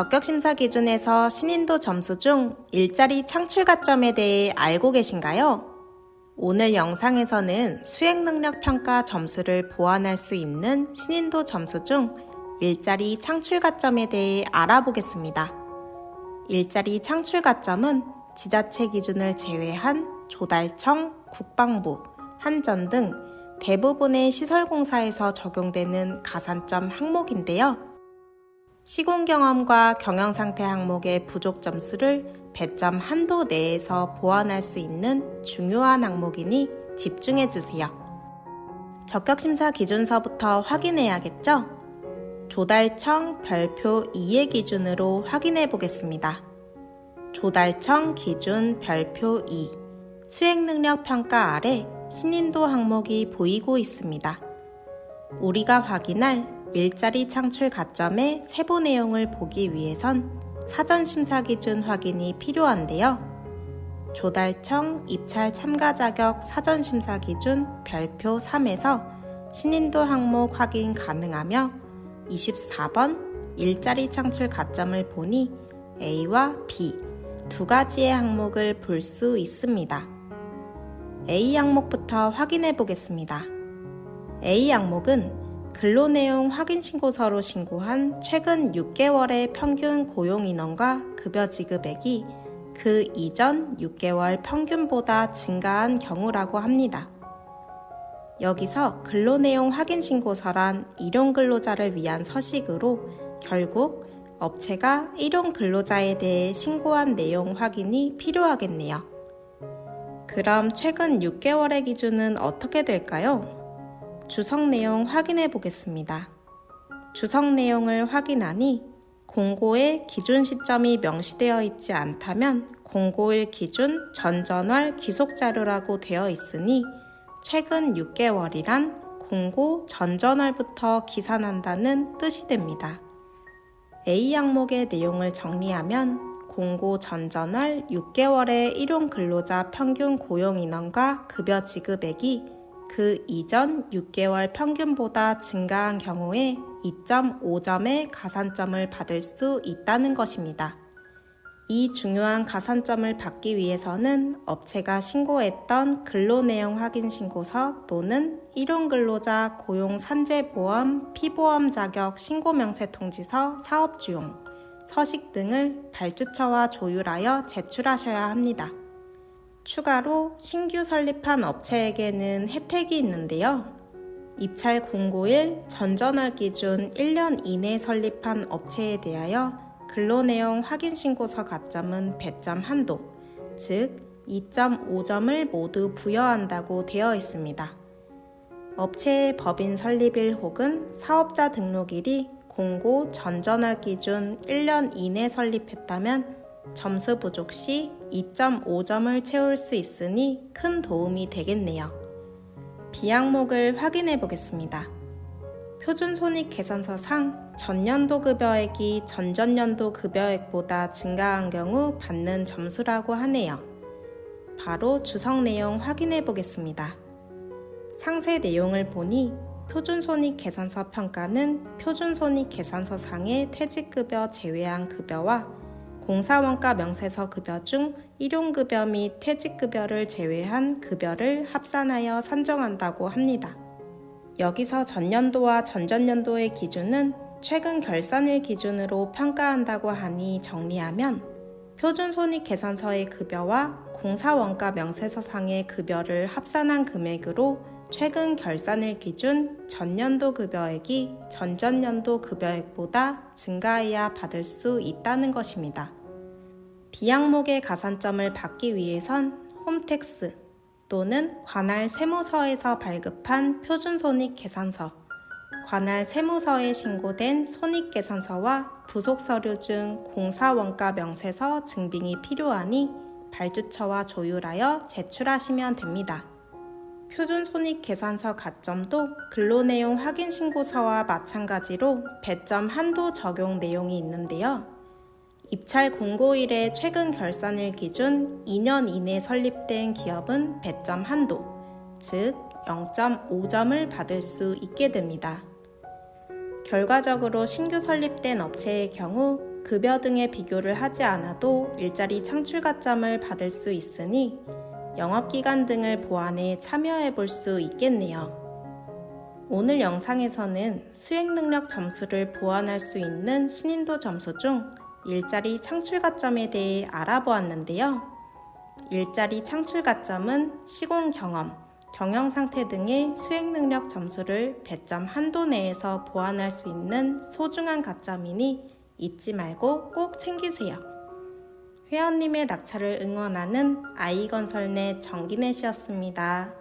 적격심사 기준에서 신인도 점수 중 일자리 창출 가점에 대해 알고 계신가요? 오늘 영상에서는 수행능력 평가 점수를 보완할 수 있는 신인도 점수 중 일자리 창출 가점에 대해 알아보겠습니다. 일자리 창출 가점은 지자체 기준을 제외한 조달청, 국방부, 한전 등 대부분의 시설공사에서 적용되는 가산점 항목인데요. 시공경험과 경영상태 항목의 부족 점수를 배점 한도 내에서 보완할 수 있는 중요한 항목이니 집중해주세요. 적격심사 기준서부터 확인해야겠죠? 조달청 별표 2의 기준으로 확인해 보겠습니다. 조달청 기준 별표 2 수행능력 평가 아래 신인도 항목이 보이고 있습니다. 우리가 확인할 일자리 창출 가점의 세부 내용을 보기 위해선 사전심사 기준 확인이 필요한데요. 조달청 입찰 참가 자격 사전심사 기준 별표 3에서 신인도 항목 확인 가능하며 24번 일자리 창출 가점을 보니 A와 B 두 가지의 항목을 볼 수 있습니다. A 항목부터 확인해 보겠습니다. A 항목은 근로내용 확인신고서로 신고한 최근 6개월의 평균 고용인원과 급여 지급액이 그 이전 6개월 평균보다 증가한 경우라고 합니다. 여기서 근로내용 확인신고서란 일용근로자를 위한 서식으로 결국 업체가 일용근로자에 대해 신고한 내용 확인이 필요하겠네요. 그럼 최근 6개월의 기준은 어떻게 될까요? 주석 내용 확인해 보겠습니다. 주석 내용을 확인하니 공고에 기준 시점이 명시되어 있지 않다면 공고일 기준 전전월 기속자료라고 되어 있으니 최근 6개월이란 공고 전전월부터 기산한다는 뜻이 됩니다. A 항목의 내용을 정리하면 공고 전전월 6개월의 일용근로자 평균 고용인원과 급여 지급액이 그 이전 6개월 평균보다 증가한 경우에 2.5점의 가산점을 받을 수 있다는 것입니다. 이 중요한 가산점을 받기 위해서는 업체가 신고했던 근로내용 확인신고서 또는 일용근로자 고용산재보험, 피보험 자격 신고명세통지서, 사업주용, 서식 등을 발주처와 조율하여 제출하셔야 합니다. 추가로 신규 설립한 업체에게는 혜택이 있는데요. 입찰 공고일 전전월 기준 1년 이내 설립한 업체에 대하여 근로내용 확인신고서 가점은 배점 한도, 즉 2.5점을 모두 부여한다고 되어 있습니다. 업체의 법인 설립일 혹은 사업자 등록일이 공고 전전월 기준 1년 이내 설립했다면 점수 부족 시 2.5점을 채울 수 있으니 큰 도움이 되겠네요. B 항목을 확인해 보겠습니다. 표준손익계산서상 전년도 급여액이 전전년도 급여액보다 증가한 경우 받는 점수라고 하네요. 바로 주석 내용 확인해 보겠습니다. 상세 내용을 보니 표준손익계산서 평가는 표준손익계산서상의 퇴직급여 제외한 급여와 공사원가 명세서 급여 중 일용급여 및 퇴직급여를 제외한 급여를 합산하여 산정한다고 합니다. 여기서 전년도와 전전년도의 기준은 최근 결산일 기준으로 평가한다고 하니 정리하면 표준손익계산서의 급여와 공사원가 명세서상의 급여를 합산한 금액으로 최근 결산일 기준 전년도 급여액이 전전년도 급여액보다 증가해야 받을 수 있다는 것입니다. B 항목의 가산점을 받기 위해선 홈택스 또는 관할 세무서에서 발급한 표준손익계산서, 관할 세무서에 신고된 손익계산서와 부속서류 중 공사원가 명세서 증빙이 필요하니 발주처와 조율하여 제출하시면 됩니다. 표준손익계산서 가점도 근로내용 확인신고서와 마찬가지로 배점 한도 적용 내용이 있는데요. 입찰 공고일의 최근 결산일 기준 2년 이내 설립된 기업은 배점 한도, 즉 0.5점을 받을 수 있게 됩니다. 결과적으로 신규 설립된 업체의 경우 급여 등의 비교를 하지 않아도 일자리 창출 가점을 받을 수 있으니 영업기간 등을 보완해 참여해 볼 수 있겠네요. 오늘 영상에서는 수행능력 점수를 보완할 수 있는 신인도 점수 중 일자리 창출 가점에 대해 알아보았는데요. 일자리 창출 가점은 시공 경험, 경영 상태 등의 수행능력 점수를 배점 한도 내에서 보완할 수 있는 소중한 가점이니 잊지 말고 꼭 챙기세요. 회원님의 낙찰을 응원하는 아이건설 내 정기넷이었습니다.